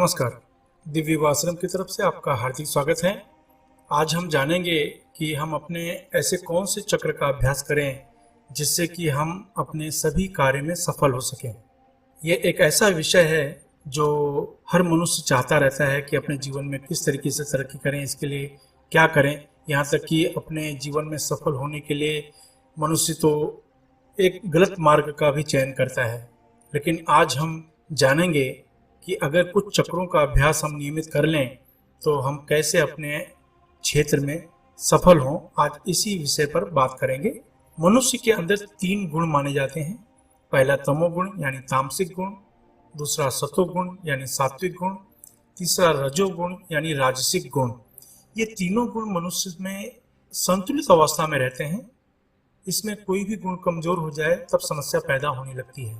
नमस्कार। दिव्य आश्रम की तरफ से आपका हार्दिक स्वागत है। आज हम जानेंगे कि हम अपने ऐसे कौन से चक्र का अभ्यास करें जिससे कि हम अपने सभी कार्य में सफल हो सकें। ये एक ऐसा विषय है जो हर मनुष्य चाहता रहता है कि अपने जीवन में किस तरीके से तरक्की करें, इसके लिए क्या करें। यहाँ तक कि अपने जीवन में सफल होने के लिए मनुष्य तो एक गलत मार्ग का भी चयन करता है। लेकिन आज हम जानेंगे कि अगर कुछ चक्रों का अभ्यास हम नियमित कर लें तो हम कैसे अपने क्षेत्र में सफल हों। आज इसी विषय पर बात करेंगे। मनुष्य के अंदर 3 गुण माने जाते हैं। पहला तमोगुण यानी तामसिक गुण, दूसरा सतोगुण यानी सात्विक गुण, तीसरा रजोगुण यानी राजसिक गुण। ये तीनों गुण मनुष्य में संतुलित अवस्था में रहते हैं। इसमें कोई भी गुण कमजोर हो जाए तब समस्या पैदा होने लगती है।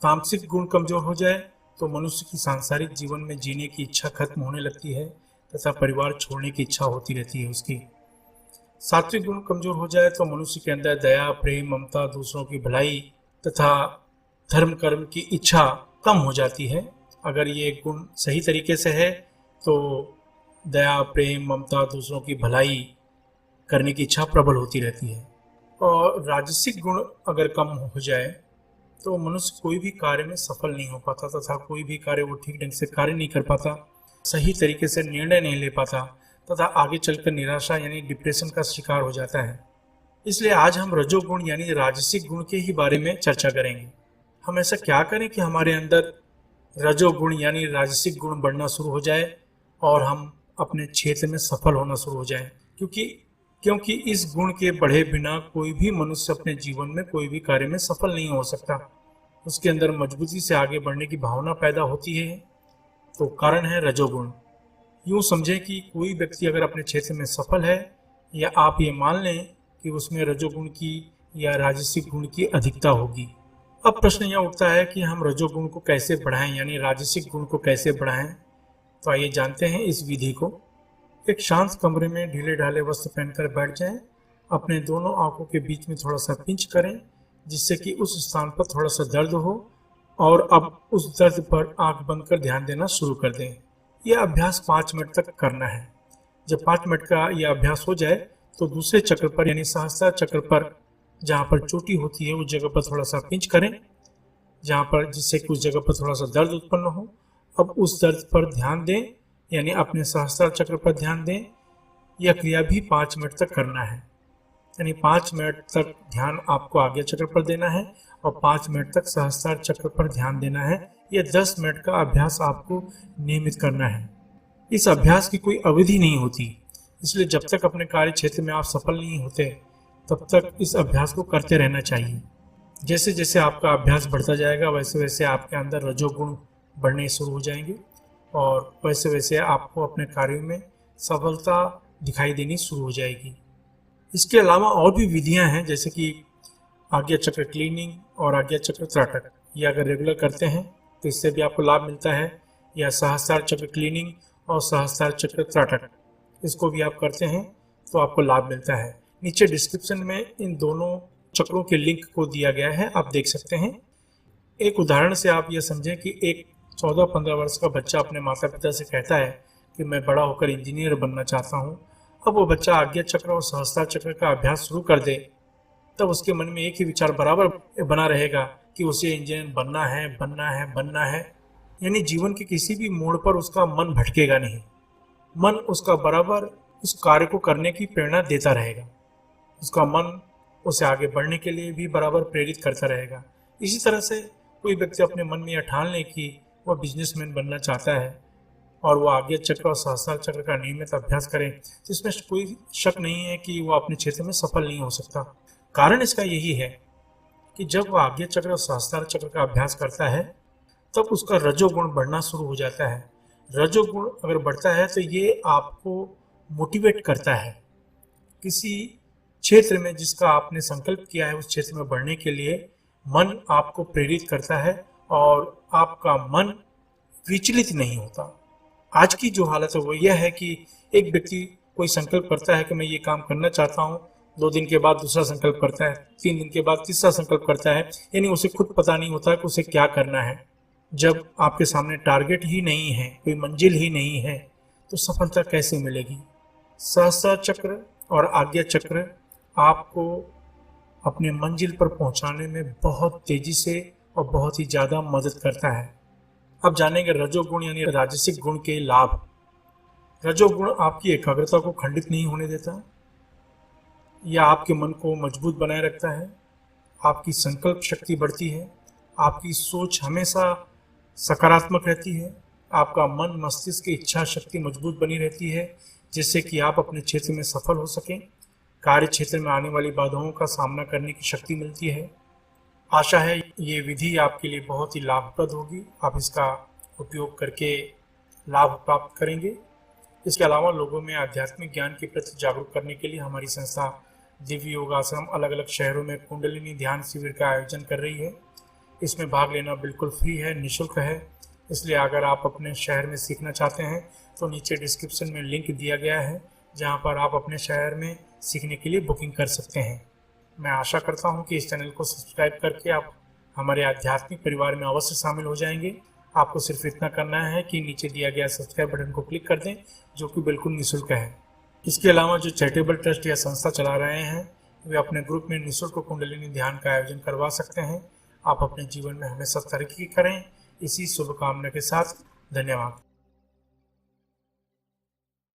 तामसिक गुण कमजोर हो जाए तो मनुष्य की सांसारिक जीवन में जीने की इच्छा खत्म होने लगती है तथा परिवार छोड़ने की इच्छा होती रहती है उसकी। सात्विक गुण कमजोर हो जाए तो मनुष्य के अंदर दया, प्रेम, ममता, दूसरों की भलाई तथा धर्म कर्म की इच्छा कम हो जाती है। अगर ये गुण सही तरीके से है तो दया, प्रेम, ममता, दूसरों की भलाई करने की इच्छा प्रबल होती रहती है। और राजसिक गुण अगर कम हो जाए तो मनुष्य कोई भी कार्य में सफल नहीं हो पाता तथा कोई भी कार्य वो ठीक ढंग से कार्य नहीं कर पाता, सही तरीके से निर्णय नहीं ले पाता तथा आगे चलकर निराशा यानी डिप्रेशन का शिकार हो जाता है। इसलिए आज हम रजोगुण यानी राजसिक गुण के ही बारे में चर्चा करेंगे। हम ऐसा क्या करें कि हमारे अंदर रजोगुण यानी राजसिक गुण बढ़ना शुरू हो जाए और हम अपने क्षेत्र में सफल होना शुरू हो जाए। क्योंकि इस गुण के बढ़े बिना कोई भी मनुष्य अपने जीवन में कोई भी कार्य में सफल नहीं हो सकता। उसके अंदर मजबूती से आगे बढ़ने की भावना पैदा होती है। तो कारण है रजोगुण। यूं समझें कि कोई व्यक्ति अगर अपने क्षेत्र में सफल है या आप ये मान लें कि उसमें रजोगुण की या राजसिक गुण की अधिकता होगी। अब प्रश्न यह उठता है कि हम रजोगुण को कैसे बढ़ाएं यानी राजसिक गुण को कैसे बढ़ाएं। तो आइए जानते हैं इस विधि को। एक शांत कमरे में ढीले ढाले वस्त्र पहनकर बैठ जाएं। अपने दोनों आंखों के बीच में थोड़ा सा पिंच करें जिससे कि उस स्थान पर थोड़ा सा दर्द हो और अब उस दर्द पर आंख बंद कर ध्यान देना शुरू कर दें। यह अभ्यास 5 मिनट तक करना है। जब 5 मिनट का यह अभ्यास हो जाए तो दूसरे चक्र पर यानी सहस्त्रार चक्र पर जहाँ पर चोटी होती है उस जगह पर थोड़ा सा पिंच करें, जहाँ पर जिससे कि उस जगह पर थोड़ा सा दर्द उत्पन्न हो। अब उस दर्द पर ध्यान दें यानी अपने सहस्त्रार चक्र पर ध्यान दें। यह क्रिया भी 5 मिनट तक करना है। यानी 5 मिनट तक ध्यान आपको आज्ञा चक्र पर देना है और 5 मिनट तक सहस्त्रार चक्र पर ध्यान देना है। यह 10 मिनट का अभ्यास आपको नियमित करना है। इस अभ्यास की कोई अवधि नहीं होती, इसलिए जब तक अपने कार्य क्षेत्र में आप सफल नहीं होते तब तक इस अभ्यास को करते रहना चाहिए। जैसे जैसे आपका अभ्यास बढ़ता जाएगा वैसे वैसे आपके अंदर रजोगुण बढ़ने शुरू हो जाएंगे और वैसे वैसे आपको अपने कार्यों में सफलता दिखाई देनी शुरू हो जाएगी। इसके अलावा और भी विधियां हैं जैसे कि आज्ञा चक्र क्लीनिंग और आज्ञा चक्र त्राटक। ये अगर रेगुलर करते हैं तो इससे भी आपको लाभ मिलता है। या सहस्त्रार चक्र क्लीनिंग और सहस्त्रार चक्र त्राटक, इसको भी आप करते हैं तो आपको लाभ मिलता है। नीचे डिस्क्रिप्शन में इन दोनों चक्रों के लिंक को दिया गया है, आप देख सकते हैं। एक उदाहरण से आप ये समझें कि एक 14-15 वर्ष का बच्चा अपने माता पिता से कहता है कि मैं बड़ा होकर इंजीनियर बनना चाहता हूँ। अब वो बच्चा आज्ञा चक्र और सहस्त्रार चक्र का अभ्यास शुरू कर दे तब उसके मन में एक ही विचार बराबर बना रहेगा कि उसे इंजीनियर बनना है, बनना है, बनना है। यानी जीवन के किसी भी मोड़ पर उसका मन भटकेगा नहीं। मन उसका बराबर उस कार्य को करने की प्रेरणा देता रहेगा। उसका मन उसे आगे बढ़ने के लिए भी बराबर प्रेरित करता रहेगा। इसी तरह से कोई व्यक्ति अपने मन में यह ठान ले कि वह बिजनेसमैन बनना चाहता है और वह आज्ञा चक्र और सहस्त्रार चक्र का नियमित अभ्यास करें तो इसमें कोई शक नहीं है कि वह अपने क्षेत्र में सफल नहीं हो सकता। कारण इसका यही है कि जब वह आज्ञा चक्र और सहस्त्रार चक्र का अभ्यास करता है तब उसका रजोगुण बढ़ना शुरू हो जाता है। रजोगुण अगर बढ़ता है तो ये आपको मोटिवेट करता है किसी क्षेत्र में जिसका आपने संकल्प किया है उस क्षेत्र में बढ़ने के लिए। मन आपको प्रेरित करता है और आपका मन विचलित नहीं होता। आज की जो हालत है वो यह है कि एक व्यक्ति कोई संकल्प करता है कि मैं ये काम करना चाहता हूँ, 2 दिन के बाद दूसरा संकल्प करता है, 3 दिन के बाद तीसरा संकल्प करता है। यानी उसे खुद पता नहीं होता कि उसे क्या करना है। जब आपके सामने टारगेट ही नहीं है, कोई मंजिल ही नहीं है, तो सफलता कैसे मिलेगी। सहस्त्र चक्र और आज्ञा चक्र आपको अपने मंजिल पर पहुंचाने में बहुत तेजी से और बहुत ही ज्यादा मदद करता है। अब जानेंगे रजोगुण यानी राजसिक गुण के लाभ। रजोगुण आपकी एकाग्रता को खंडित नहीं होने देता, यह आपके मन को मजबूत बनाए रखता है, आपकी संकल्प शक्ति बढ़ती है, आपकी सोच हमेशा सकारात्मक रहती है, आपका मन मस्तिष्क की इच्छा शक्ति मजबूत बनी रहती है, जिससे कि आप अपने क्षेत्र में सफल हो सकें। कार्य क्षेत्र में आने वाली बाधाओं का सामना करने की शक्ति मिलती है। आशा है ये विधि आपके लिए बहुत ही लाभप्रद होगी, आप इसका उपयोग करके लाभ प्राप्त करेंगे। इसके अलावा लोगों में आध्यात्मिक ज्ञान के प्रति जागरूक करने के लिए हमारी संस्था दिव्य योगाश्रम अलग अलग शहरों में कुंडलिनी ध्यान शिविर का आयोजन कर रही है। इसमें भाग लेना बिल्कुल फ्री है, निःशुल्क है। इसलिए अगर आप अपने शहर में सीखना चाहते हैं तो नीचे डिस्क्रिप्शन में लिंक दिया गया है, जहां पर आप अपने शहर में सीखने के लिए बुकिंग कर सकते हैं। मैं आशा करता हूं कि इस चैनल को सब्सक्राइब करके आप हमारे आध्यात्मिक परिवार में अवश्य शामिल हो जाएंगे। आपको सिर्फ इतना करना है कि नीचे दिया गया सब्सक्राइब बटन को क्लिक कर दें, जो कि बिल्कुल निःशुल्क है। इसके अलावा जो चैरिटेबल ट्रस्ट या संस्था चला रहे हैं, वे अपने ग्रुप में निःशुल्क कुंडलिनी ध्यान का आयोजन करवा सकते हैं। आप अपने जीवन में हमेशा तरक्की करें, इसी शुभकामना के साथ धन्यवाद।